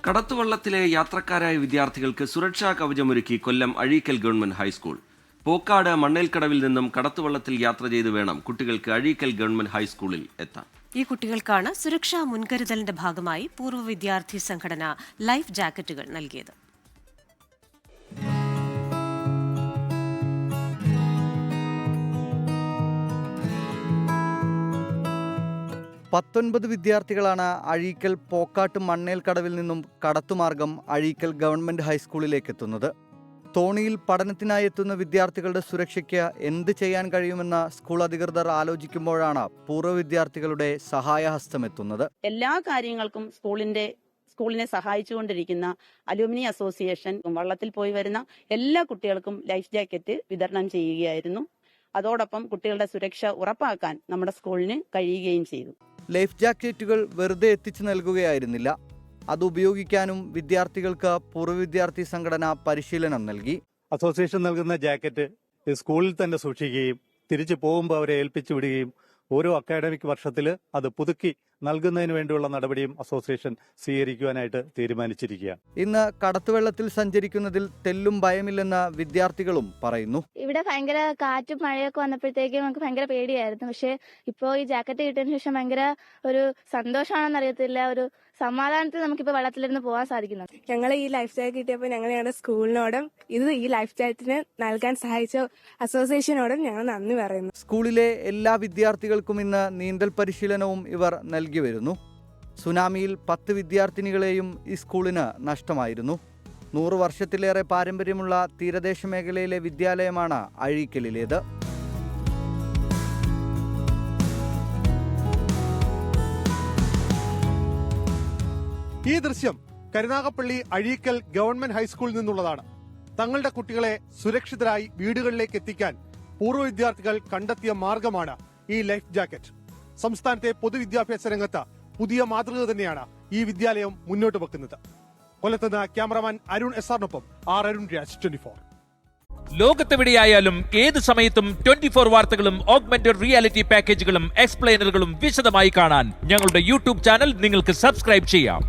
കടത്തുവള്ളത്തിലെ യാത്രക്കാരായ വിദ്യാർത്ഥികൾക്ക് സുരക്ഷാ കവചമൊരുക്കി കൊല്ലം Azhikkal government high school. Pokkad മണ്ണേൽക്കടവിൽ നിന്നും കടത്തുവള്ളത്തിൽ യാത്ര ചെയ്ത് വേണം കുട്ടികൾക്ക് അഴീക്കൽ ഗവൺമെന്റ് ഹൈസ്കൂളിൽ എത്താൻ. ഈ കുട്ടികൾക്കാണ് സുരക്ഷാ മുൻകരുതലിന്റെ ഭാഗമായി പൂർവ്വ വിദ്യാർത്ഥി സംഘടന ലൈഫ് ജാക്കറ്റുകൾ നൽകിയത്. പത്തൊൻപത് വിദ്യാർത്ഥികളാണ് അഴീക്കൽ പോക്കാട്ട് മണ്ണേൽക്കടവിൽ നിന്നും കടത്തുമാർഗം അഴീക്കൽ ഗവൺമെന്റ് ഹൈസ്കൂളിലേക്ക് എത്തുന്നത്. തോണിയിൽ പഠനത്തിനായി എത്തുന്ന വിദ്യാർത്ഥികളുടെ സുരക്ഷയ്ക്ക് എന്ത് ചെയ്യാൻ കഴിയുമെന്ന് സ്കൂൾ അധികൃതർ ആലോചിക്കുമ്പോഴാണ് പൂർവ്വ വിദ്യാർത്ഥികളുടെ സഹായഹസ്തം എത്തുന്നത്. എല്ലാ കാര്യങ്ങൾക്കും സ്കൂളിനെ സഹായിച്ചുകൊണ്ടിരിക്കുന്ന അലൂമിനി അസോസിയേഷൻ വള്ളത്തിൽ പോയി വരുന്ന എല്ലാ കുട്ടികൾക്കും ലൈഫ് ജാക്കറ്റ് വിതരണം ചെയ്യുകയായിരുന്നു. അതോടൊപ്പം കുട്ടികളുടെ സുരക്ഷ ഉറപ്പാക്കാൻ നമ്മുടെ സ്കൂളിന് കഴിയുകയും ചെയ്തു. ലൈഫ് ജാക്കറ്റുകൾ വെറുതെ എത്തിച്ചു നൽകുകയായിരുന്നില്ല. അത് ഉപയോഗിക്കാനും വിദ്യാർത്ഥികൾക്ക് പൂർവ്വ വിദ്യാർത്ഥി സംഘടന പരിശീലനം നൽകി. അസോസിയേഷൻ നൽകുന്ന ജാക്കറ്റ് സ്കൂളിൽ തന്നെ സൂക്ഷിക്കുകയും തിരിച്ചു പോകുമ്പോൾ അവരെ ഏൽപ്പിച്ചു വിടുകയും ഓരോ അക്കാഡമിക് വർഷത്തിൽ അത് പുതുക്കി നൽകുന്നതിന് വേണ്ടിയുള്ള നടപടിയും അസോസിയേഷൻ സ്വീകരിക്കുവാനായിട്ട് തീരുമാനിച്ചിരിക്കുകയാണ്. ഇന്ന് കടത്തുവെള്ളത്തിൽ സഞ്ചരിക്കുന്നതിൽ തെല്ലും ഭയമില്ലെന്ന് വിദ്യാർത്ഥികളും പറയുന്നു. ഇവിടെ ഭയങ്കര കാറ്റും മഴയൊക്കെ വന്നപ്പോഴത്തേക്കും നമുക്ക് ഭയങ്കര പേടിയായിരുന്നു. പക്ഷെ ഇപ്പോൾ ഈ ജാക്കറ്റ് കിട്ടിയതിനു ശേഷം ഭയങ്കര ഒരു സന്തോഷമാണെന്ന് അറിയത്തില്ല, ഒരു സമാധാനത്തിൽ നമുക്കിപ്പോൾ വെള്ളത്തിലിരുന്ന് പോകാൻ സാധിക്കുന്നു. ഞങ്ങൾ ഈ ലൈഫ് ജാക്കറ്റ് കിട്ടിയപ്പോൾ ഞങ്ങൾ ഞങ്ങളുടെ സ്കൂളിനോടും ഈ ലൈഫ് ജാക്കറ്റിന് നൽകാൻ സഹായിച്ച അസോസിയേഷനോടും ഞങ്ങൾ നന്ദി പറയുന്നു. സ്കൂളിലെ എല്ലാ വിദ്യാർത്ഥികൾക്കും ഇന്ന് നീന്തൽ പരിശീലനവും ഇവർ നൽകി വരുന്നു. സുനാമിയിൽ 10 വിദ്യാർത്ഥിനികളെയും ഈ സ്കൂളിന് നഷ്ടമായിരുന്നു. 100 വർഷത്തിലേറെ പാരമ്പര്യമുള്ള തീരദേശ മേഖലയിലെ വിദ്യാലയമാണ് അഴീക്കലിലേത്. ഈ ദൃശ്യം കരുനാഗപ്പള്ളി അഴീക്കൽ ഗവൺമെന്റ് ഹൈസ്കൂളിൽ നിന്നുള്ളതാണ്. തങ്ങളുടെ കുട്ടികളെ സുരക്ഷിതരായി വീടുകളിലേക്ക് എത്തിക്കാൻ പൂർവ്വ വിദ്യാർത്ഥികൾ കണ്ടെത്തിയ മാർഗമാണ് ഈ ലൈഫ് ജാക്കറ്റ്. സംസ്ഥാനത്തെ പൊതുവിദ്യാഭ്യാസ രംഗത്ത് പുതിയ മാതൃക തന്നെയാണ് ഈ വിദ്യാലയം മുന്നോട്ട് വെക്കുന്നത്. കൊല്ലത്തുനിന്ന് ക്യാമറമാൻ അരുൺ SR-നൊപ്പം അരുൺ രാജ്, 24. ലോകത്തെവിടെയായാലും ഏത് സമയത്തും 24 വാർത്തകളും ഓഗ്മെന്റഡ് റിയാലിറ്റി പാക്കേജുകളും എക്സ്പ്ലെയിനറുകളും വിശദമായി കാണാൻ ഞങ്ങളുടെ യൂട്യൂബ് ചാനൽ നിങ്ങൾക്ക് സബ്സ്ക്രൈബ് ചെയ്യാം.